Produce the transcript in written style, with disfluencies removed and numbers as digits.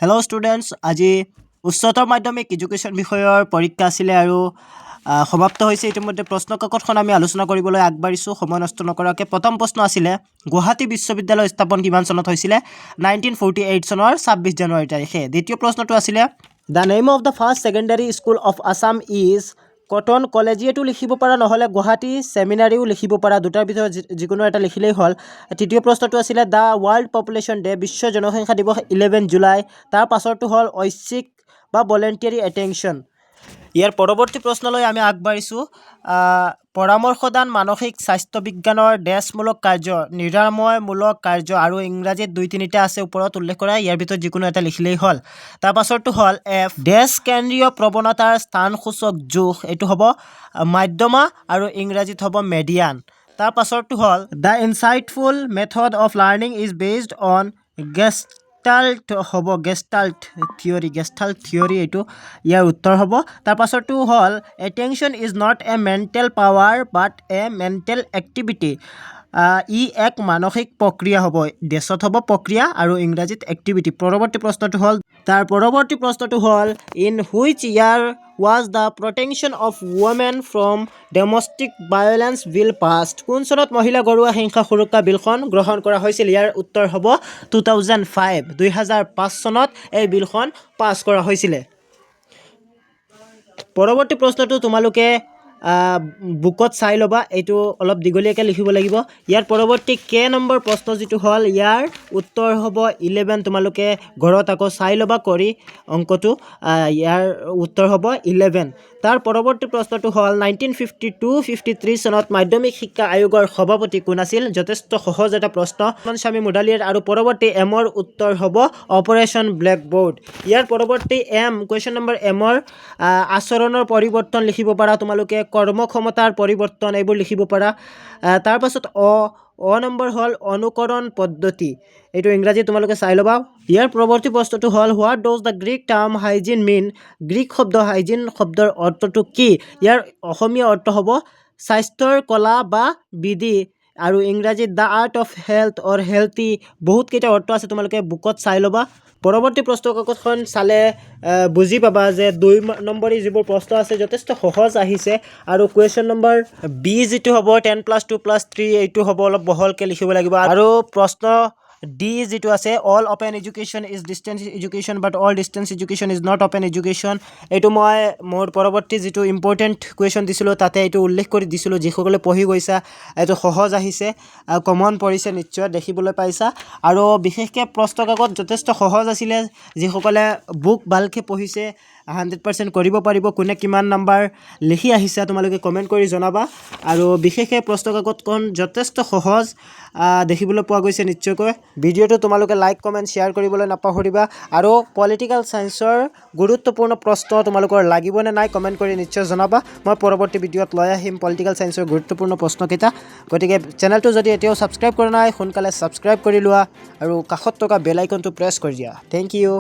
Hello' students, আজি উচ্চতৰ মাধ্যমিক এডুকেশ্যন বিষয়ৰ পৰীক্ষা আছিলে আৰু সমাপ্ত হৈছে। ইতিমধ্যে প্ৰশ্ন কাকতখন আমি আলোচনা কৰিবলৈ আগবাঢ়িছোঁ সময় নষ্ট নকৰাকৈ। প্ৰথম প্ৰশ্ন আছিলে, গুৱাহাটী বিশ্ববিদ্যালয় স্থাপন কিমান চনত হৈছিলে? 1948 চনৰ 26 জানুৱাৰী তাৰিখে। দ্বিতীয় প্ৰশ্নটো আছিলে, the name of the first secondary school of Assam is Cotton কলেজিয়েটো লিখিব পাৰা, নহ'লে গুৱাহাটী ছেমিনাৰীও লিখিব পাৰা, দুটাৰ ভিতৰত যিকোনো এটা লিখিলেই হ'ল। তৃতীয় প্ৰশ্নটো আছিলে, দ্য ৱৰ্ল্ড পপুলেশ্যন ডে, বিশ্ব জনসংখ্যা দিৱস 11 জুলাই। তাৰ পাছৰটো হ'ল ঐচ্ছিক বা ভলেণ্টিয়াৰী এটেনশ্যন। ইয়াৰ পৰৱৰ্তী প্ৰশ্নলৈ আমি আগবাঢ়িছোঁ। পৰামৰ্শদান মানসিক স্বাস্থ্য বিজ্ঞানৰ ডেছমূলক কাৰ্য, নিৰাময়মূলক কাৰ্য, আৰু ইংৰাজীত 2-3টা আছে ওপৰত উল্লেখ কৰা, ইয়াৰ ভিতৰত যিকোনো এটা লিখিলেই হ'ল। তাৰ পাছৰটো হ'ল এফ, ডেছ কেন্দ্ৰীয় প্ৰৱণতাৰ স্থানসূচক জোখ, এইটো হ'ব মাধ্যমা আৰু ইংৰাজীত হ'ব মেডিয়ান। তাৰ পাছৰটো হ'ল, the insightful method of learning is based on gestalt হ'ব গেষ্টাল্ট থিয়ৰী, এইটো ইয়াৰ উত্তৰ হ'ব। তাৰ পাছৰটো হ'ল, attention is not a mental power but a mental activity, ই এক মানসিক প্ৰক্ৰিয়া হ'ব, ডেছত হ'ব প্ৰক্ৰিয়া আৰু ইংৰাজীত এক্টিভিটি। পৰৱৰ্তী প্ৰশ্নটো হ'ল in which year was the protection of women from domestic violence bill passed, কোন চনত মহিলা ঘৰুৱা হিংসা সুৰক্ষা বিলখন গ্ৰহণ কৰা হৈছিল? ইয়াৰ উত্তৰ হ'ব 2005 চনত এই বিলখন পাছ কৰা হৈছিলে। পৰৱৰ্তী প্ৰশ্নটো তোমালোকে বুকত চাই ল'বা, এইটো অলপ দীঘলীয়াকৈ লিখিব লাগিব। ইয়াৰ পৰৱৰ্তী কে নম্বৰ প্ৰশ্ন যিটো হ'ল, ইয়াৰ উত্তৰ হ'ব 11। তোমালোকে ঘৰত আকৌ চাই ল'বা কৰি অংকটো, ইয়াৰ উত্তৰ হ'ব 11। তাৰ পৰৱৰ্তী প্ৰশ্নটো হ'ল, 1952-53 চনত মাধ্যমিক শিক্ষা আয়োগৰ সভাপতি কোন আছিল? যথেষ্ট সহজ এটা প্ৰশ্ন, স্বামী মুডালিয়াৰ। আৰু পৰৱৰ্তী এমৰ উত্তৰ হ'ব অপাৰেশ্যন ব্লেকবৰ্ড। ইয়াৰ পৰৱৰ্তী কুৱেশ্যন নম্বৰ এমৰ আচৰণৰ পৰিৱৰ্তন লিখিব পাৰা তোমালোকে, কৰ্মক্ষমতাৰ পৰিৱৰ্তন, এইবোৰ লিখিব পাৰা। তাৰপাছত নম্বৰ হ'ল অনুকৰণ পদ্ধতি, এইটো ইংৰাজী তোমালোকে চাই ল'বা। ইয়াৰ পৰৱৰ্তী প্ৰশ্নটো হ'ল, what does the Greek term hygiene mean, Greek শব্দ হাইজিন শব্দৰ অৰ্থটো কি? ইয়াৰ অসমীয়া অৰ্থ হ'ব স্বাস্থ্যৰ কলা বা বিধি, আৰু ইংৰাজীত the art of health or healthy. বহুতকেইটা অৰ্থ আছে, তোমালোকে বুকত চাই ল'বা। পৰৱৰ্তী প্ৰশ্ন কাকতখন চালে বুজি পাবা যে 2 নম্বৰী যিবোৰ প্ৰশ্ন আছে যথেষ্ট সহজ আহিছে, আৰু কুৱেশ্যন নম্বৰ বি যিটো হ'ব 10+2+3, এইটো হ'ব অলপ বহলকৈ লিখিব লাগিব। আৰু প্ৰশ্ন ডি যিটো আছে, all open education is distance education but all distance education is not open education, এইটো মই মোৰ পৰৱৰ্তী যিটো ইম্পৰ্টেণ্ট কুৱেশ্যন দিছিলোঁ তাতে এইটো উল্লেখ কৰি দিছিলোঁ। যিসকলে পঢ়ি গৈছা এইটো সহজ আহিছে, কমন পৰিছে, নিশ্চয় দেখিবলৈ পাইছা। আৰু বিশেষকৈ প্ৰশ্ন কাকত যথেষ্ট সহজ আছিলে, যিসকলে বুক ভালকৈ পঢ়িছে 100% কৰিব পাৰিব। কোনে কিমান নাম্বাৰ লিখি আহিছা তোমালোকে কমেণ্ট কৰি জনাবা। আৰু বিশেষকৈ প্ৰশ্ন কাকতখন যথেষ্ট সহজ দেখিবলৈ পোৱা গৈছে নিশ্চয়কৈ। ভিডিঅ'টো তোমালোকে লাইক কমেণ্ট শ্বেয়াৰ কৰিবলৈ নাপাহৰিবা। আৰু পলিটিকেল ছায়েন্সৰ গুৰুত্বপূৰ্ণ প্ৰশ্ন তোমালোকৰ লাগিবনে নাই কমেণ্ট কৰি নিশ্চয় জনাবা। মই পৰৱৰ্তী ভিডিঅ'ত লৈ আহিম পলিটিকেল ছায়েন্সৰ গুৰুত্বপূৰ্ণ প্ৰশ্নকেইটা। গতিকে চেনেলটো যদি এতিয়াও ছাবস্ক্ৰাইব কৰা নাই সোনকালে ছাবস্ক্ৰাইব কৰি লোৱা আৰু কাষত থকা বেল আইকনটো প্ৰেছ কৰি দিয়া। Thank U.